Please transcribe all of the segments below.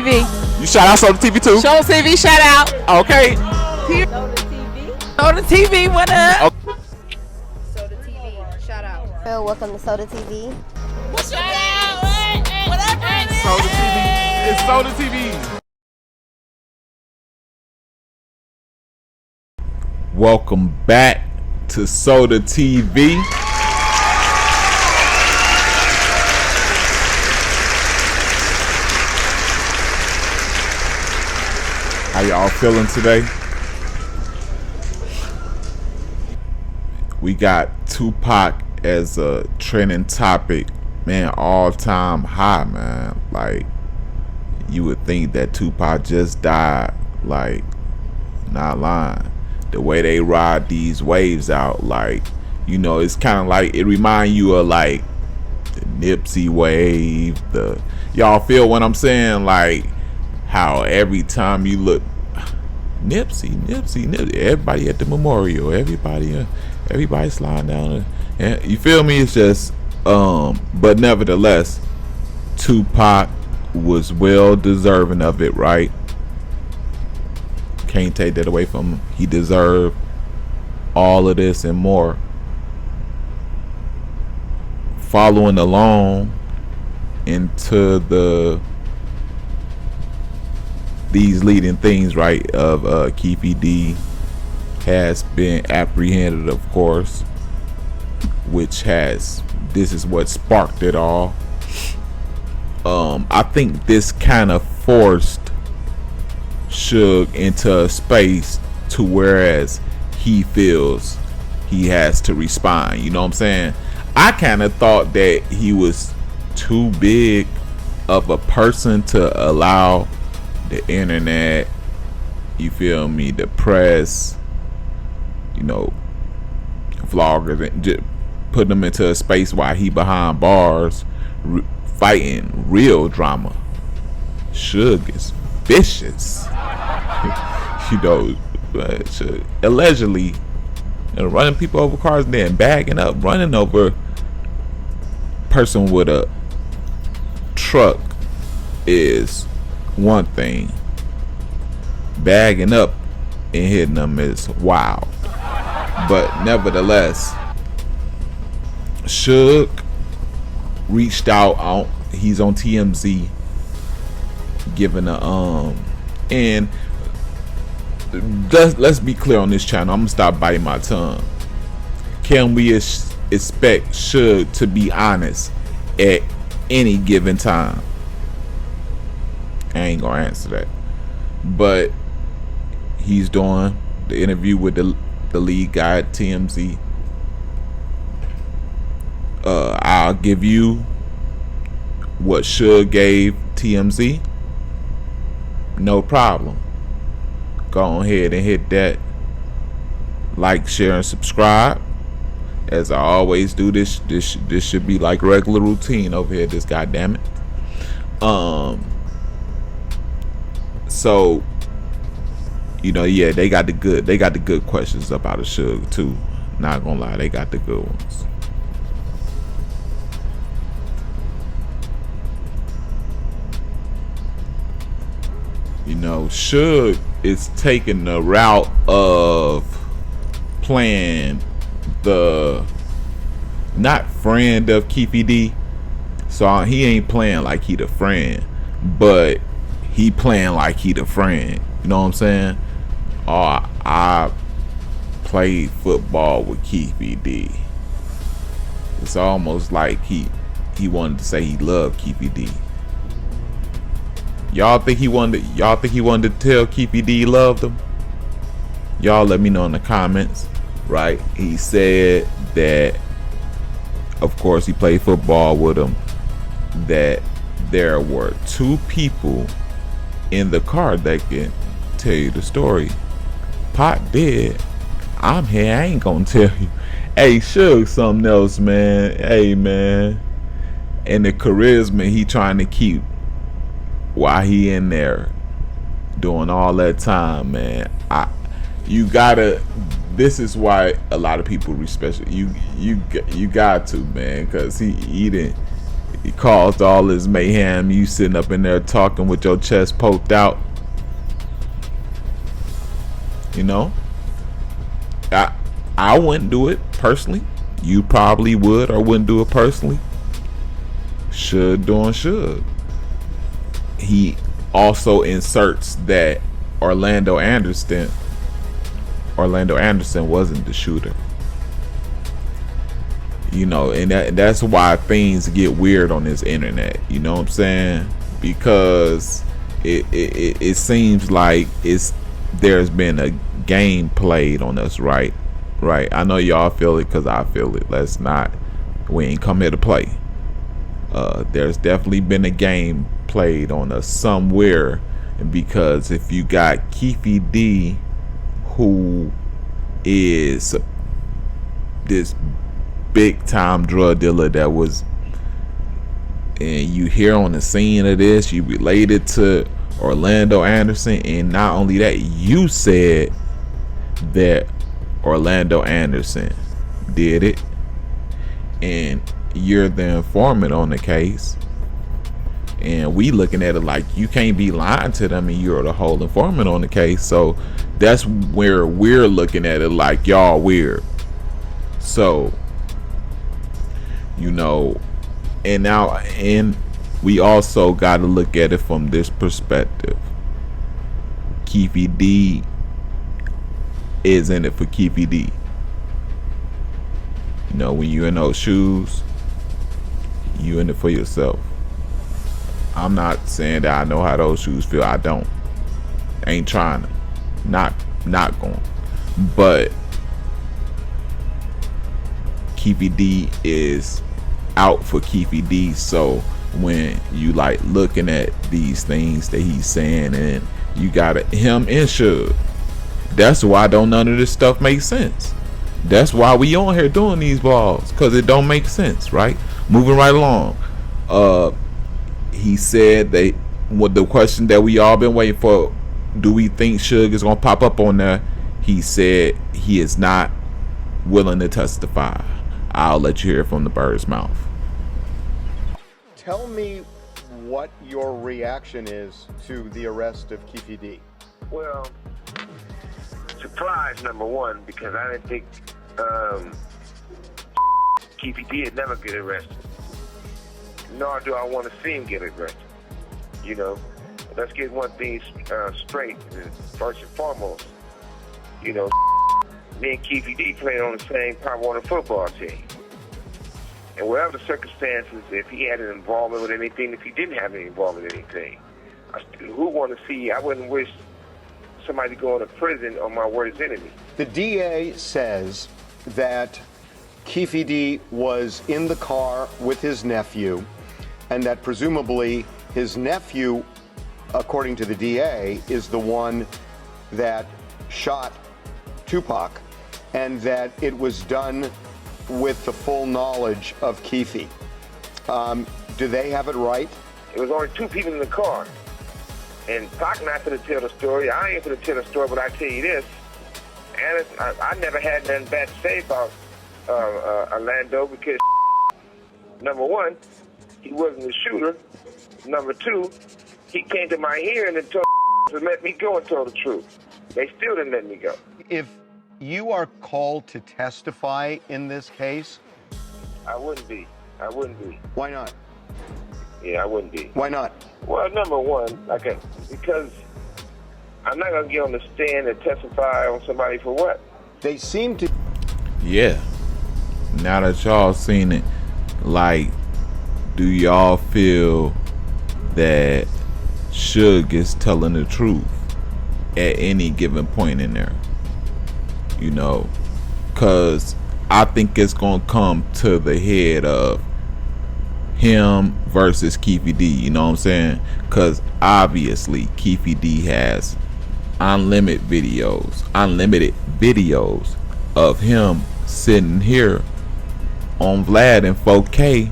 TV. You shout out Soda TV too? Show TV, shout out. Okay. Soda TV. Soda TV, what up? Soda TV, shout out. Welcome to Soda TV. Shout out. Whatever it is. Soda TV. It's Soda TV. Welcome back to Soda TV. How y'all feeling today? We got Tupac as a trending topic, man, all-time high, man. Like, you would think that Tupac just died. Like, not lying. The way they ride these waves out, like, you know, it's kind of like, it remind you of like the Nipsey wave. Y'all feel what I'm saying? Like, how every time you look, Nipsey, everybody at the memorial, everybody sliding down, and you feel me? It's just, but nevertheless, Tupac was well deserving of it, right? Can't take that away from him. He deserved all of this and more. Following along into these leading things, right, of Keefe D has been apprehended, of course, this is what sparked it all. I think this kind of forced Suge into a space to whereas he feels he has to respond. You know what I'm saying? I kind of thought that he was too big of a person to allow the internet, you feel me, the press, you know, vloggers, and just put them into a space while he behind bars fighting real drama. Suge is vicious. You know, allegedly running people over cars and then bagging up, running over person with a truck is one thing. Bagging up and hitting them is wild. But nevertheless, Suge reached out. He's on TMZ giving and let's be clear on this channel. I'm gonna stop biting my tongue. Can we expect Suge to be honest at any given time? I ain't gonna answer that. But he's doing the interview with the lead guy at TMZ. I'll give you what Suge gave TMZ. No problem. Go ahead and hit that like, share, and subscribe. As I always do, this should be like regular routine over here. This goddamn it. So, you know, yeah, they got the good questions about a Suge too. Not gonna lie, they got the good ones. You know, Suge is taking the route of playing the not friend of Keefe D. So he ain't playing like he the friend, but he playing like he the friend. You know what I'm saying? Oh, I played football with Keefe D. It's almost like he wanted to say he loved Keefe D. Y'all think he wanted to tell Keefe D he loved him? Y'all let me know in the comments. Right? He said that, of course, he played football with him, that there were two people in the car that can tell you the story. Pac dead. I'm here. I ain't gonna tell you. Hey, Suge, something else, man. Hey, man. And the charisma he trying to keep while he in there doing all that time, man. You gotta. This is why a lot of people respect you. You got to, man, because he didn't. He caused all this mayhem. You sitting up in there talking with your chest poked out. You know, I wouldn't do it personally. You probably would or wouldn't do it personally. Should doing should. He also inserts that Orlando Anderson wasn't the shooter. You know, and that's why things get weird on this internet. You know what I'm saying? Because it seems like there's been a game played on us, right? I know y'all feel it because I feel it. We ain't come here to play. There's definitely been a game played on us somewhere, because if you got Keefe D, who is this big time drug dealer that was, and you hear on the scene of this, you related to Orlando Anderson, and not only that, you said that Orlando Anderson did it, and you're the informant on the case, and we looking at it like you can't be lying to them and you're the whole informant on the case. So that's where we're looking at it like y'all weird. So, you know, and we also got to look at it from this perspective. Keefe D is in it for Keefe D. You know, when you're in those shoes, you in it for yourself. I'm not saying that I know how those shoes feel. I don't. Ain't trying to. Not going. But Keefe D is out for Keefe D. So when you like looking at these things that he's saying, and you got him and Suge, that's why none of this stuff makes sense. That's why we on here doing these vlogs, because it don't make sense, right? Moving right along. He said with the question that we all been waiting for, do we think Suge is gonna pop up on there? He said he is not willing to testify. I'll let you hear from the bird's mouth. Tell me what your reaction is to the arrest of Keefe D. Well, surprise number one, because I didn't think Keefe D would never get arrested. Nor do I want to see him get arrested. You know, let's get one thing straight, first and foremost. You know, me and Keefe D played on the same Pop Warner football team. And whatever the circumstances, if he had an involvement with anything, if he didn't have any involvement with anything, who want to see? I wouldn't wish somebody going to prison on my worst enemy. The DA says that Keefe D was in the car with his nephew, and that presumably his nephew, according to the DA, is the one that shot Tupac, and that it was done with the full knowledge of Keefe. Do they have it right? It was only two people in the car. And Pac not going to tell the story. I ain't going to tell the story, but I tell you this. And I never had nothing bad to say about Orlando, because number one, he wasn't the shooter. Number two, he came to my hearing and told to let me go and told the truth. They still didn't let me go. If you are called to testify in this case? I wouldn't be. Why not? Yeah, I wouldn't be. Why not? Well, number one, because I'm not going to get on the stand and testify on somebody for what? They seem to... Yeah. Now that y'all seen it, like, do y'all feel that Suge is telling the truth at any given point in there? You know, because I think it's going to come to the head of him versus Keefe D, you know what I'm saying? Because obviously Keefe D has unlimited videos of him sitting here on Vlad in 4K.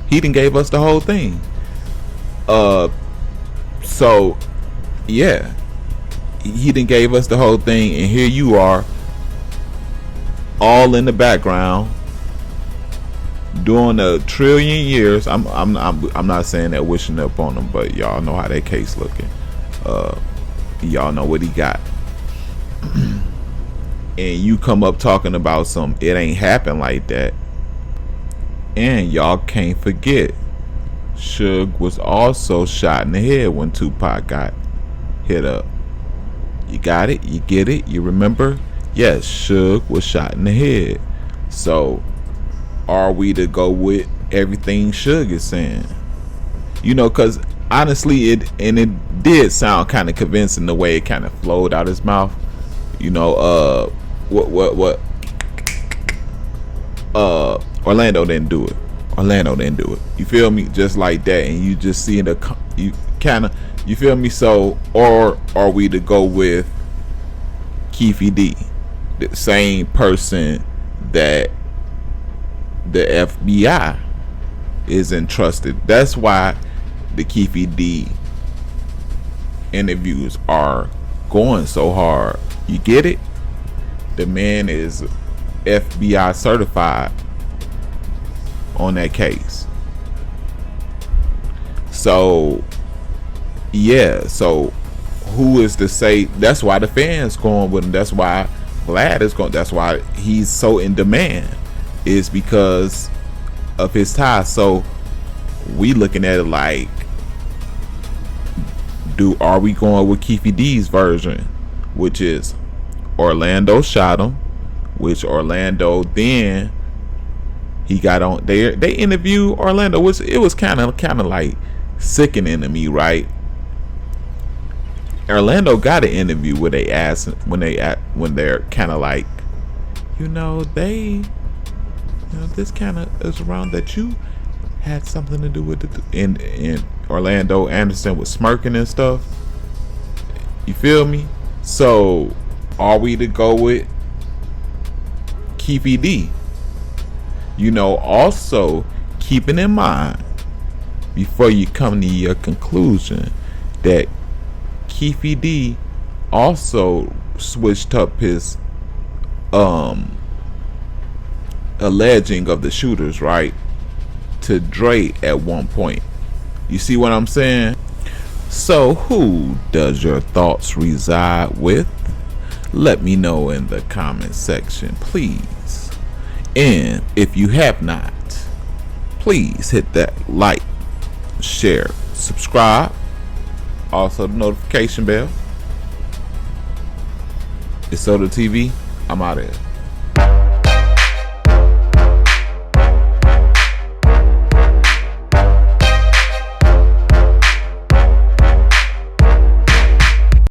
He done gave us the whole thing. So yeah, he done gave us the whole thing, and here you are, all in the background, during a trillion years, I'm not saying that wishing up on him, but y'all know how that case looking. Y'all know what he got. And you come up talking about some, it ain't happen like that. And y'all can't forget, Suge was also shot in the head when Tupac got hit up. You got it? You get it? You remember? Yes, Suge was shot in the head. So, are we to go with everything Suge is saying? You know, because honestly, it did sound kind of convincing the way it kind of flowed out his mouth. You know, Orlando didn't do it. You feel me? Just like that, and you just see you feel me? So, or are we to go with Keefe D, the same person that the FBI is entrusted? That's why the Keefe D interviews are going so hard. You get it? The man is FBI certified on that case. So yeah, so who is to say? That's why the fans going with him. That's why Vlad is going. That's why he's so in demand, is because of his ties. So we looking at it like, are we going with Keefe D's version, which is Orlando shot him, which Orlando then he got on. They interviewed Orlando, which it was kind of like sickening to me, right? Orlando got an interview where they asked when they're kind of like, this kind of is around that you had something to do with it. And Orlando Anderson was smirking and stuff. You feel me? So are we to go with Keefe D? Also keeping in mind, before you come to your conclusion, that Keefe D also switched up his alleging of the shooters, right, to Dre at one point. You see what I'm saying? So who does your thoughts reside with? Let me know in the comment section, please. And if you have not, please hit that like, share, subscribe, also the notification bell. It's Soda TV. I'm out of here.